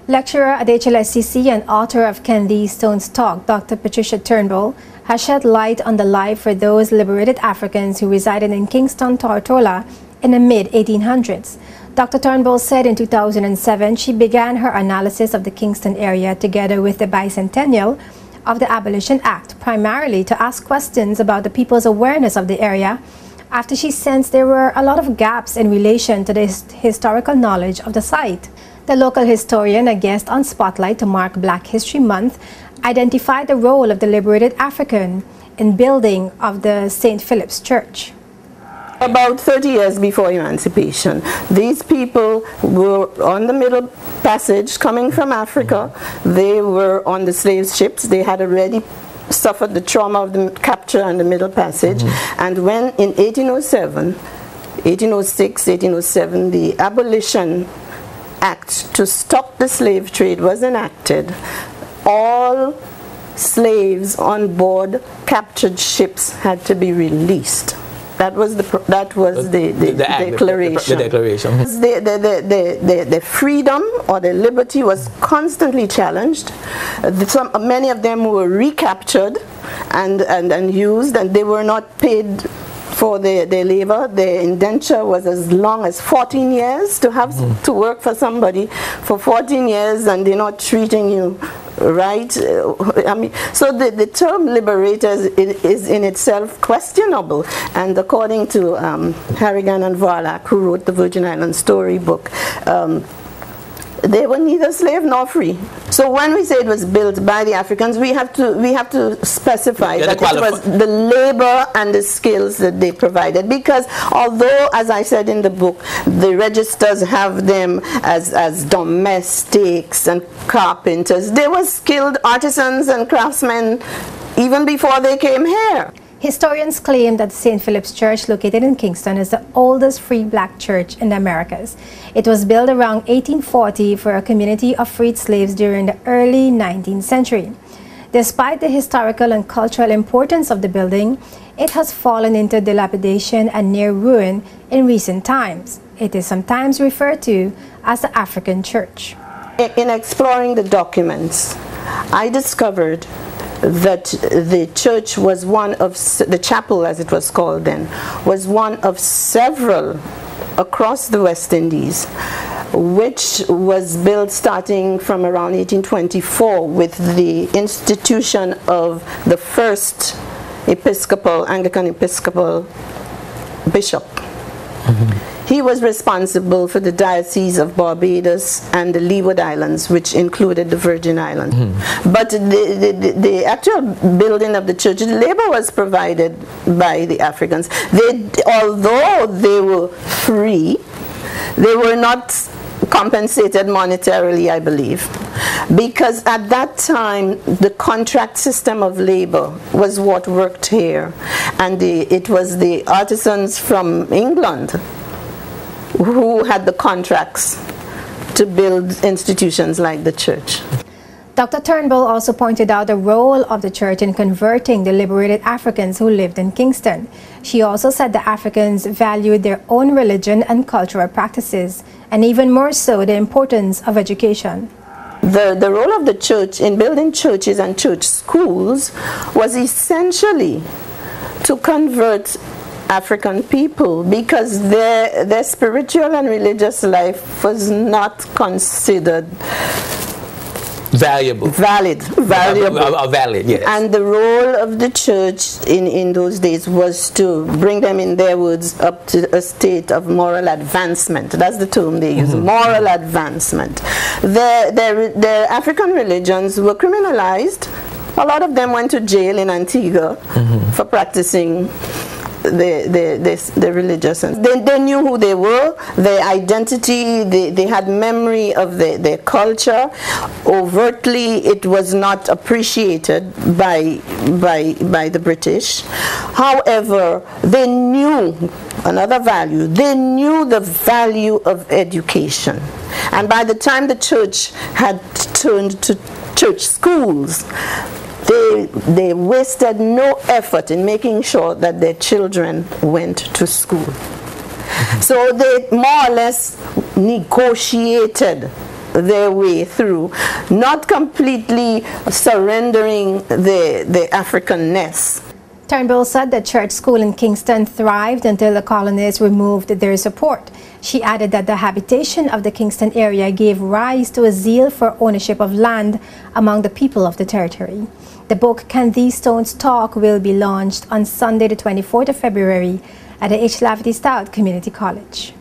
Lecturer at HLSCC and author of Can These Stones Talk, Dr. Patricia Turnbull, has shed light on the life for those liberated Africans who resided in Kingston, Tortola in the mid-1800s. Dr. Turnbull said in 2007 she began her analysis of the Kingston area together with the bicentennial of the Abolition Act, primarily to ask questions about the people's awareness of the area after she sensed there were a lot of gaps in relation to the historical knowledge of the site. The local historian, a guest on Spotlight to mark Black History Month, identified the role of the liberated African in building of the St. Philip's Church. About 30 years before emancipation, these people were on the Middle Passage coming from Africa. They were on the slave ships. They had already suffered the trauma of the capture and the Middle Passage. And when in 1807, 1806, 1807, the Abolition Act to stop the slave trade was enacted, all slaves on board captured ships had to be released. That was the declaration. The declaration. The freedom or the liberty was constantly challenged. Many of them were recaptured and used, and they were not paid for their labor. Their indenture was as long as 14 years to have to work for somebody for 14 years, and they're not treating you right. I mean, so the term liberators is in itself questionable, and according to Harrigan and Varlack, who wrote the Virgin Islands storybook, they were neither slave nor free. So when we say it was built by the Africans, we have to specify that it was the labor and the skills that they provided. Because although, as I said in the book, the registers have them as domestics and carpenters, they were skilled artisans and craftsmen even before they came here. Historians claim that St. Philip's Church, located in Kingston, is the oldest free black church in the Americas. It was built around 1840 for a community of freed slaves during the early 19th century. Despite the historical and cultural importance of the building, it has fallen into dilapidation and near ruin in recent times. It is sometimes referred to as the African Church. In exploring the documents, I discovered that the church was one of, the chapel as it was called then, was one of several across the West Indies, which was built starting from around 1824 with the institution of the first Anglican Episcopal bishop. He was responsible for the Diocese of Barbados and the Leeward Islands, which included the Virgin Islands. But the actual building of the church, the labor was provided by the Africans. Although they were free, they were not compensated monetarily, I believe, because at that time the contract system of labor was what worked here, and it was the artisans from England who had the contracts to build institutions like the church. Dr. Turnbull also pointed out the role of the church in converting the liberated Africans who lived in Kingston. She also said the Africans valued their own religion and cultural practices, and even more so the importance of education. The role of the church in building churches and church schools was essentially to convert African people, because their spiritual and religious life was not considered valuable. Valid, yes. And the role of the church in those days was to bring them, in their words, up to a state of moral advancement. That's the term they use, moral advancement. Their African religions were criminalized. A lot of them went to jail in Antigua for practicing the religious. They knew who they were, their identity, they had memory of their culture. Overtly, it was not appreciated by the British. However, they knew another value. They knew the value of education. And by the time the church had turned to church schools, they wasted no effort in making sure that their children went to school. So they more or less negotiated their way through, not completely surrendering the Africanness. Turnbull said the church school in Kingston thrived until the colonists removed their support. She added that the habitation of the Kingston area gave rise to a zeal for ownership of land among the people of the territory. The book, Can These Stones Talk, will be launched on Sunday the 24th of February at the H. Lafferty Stout Community College.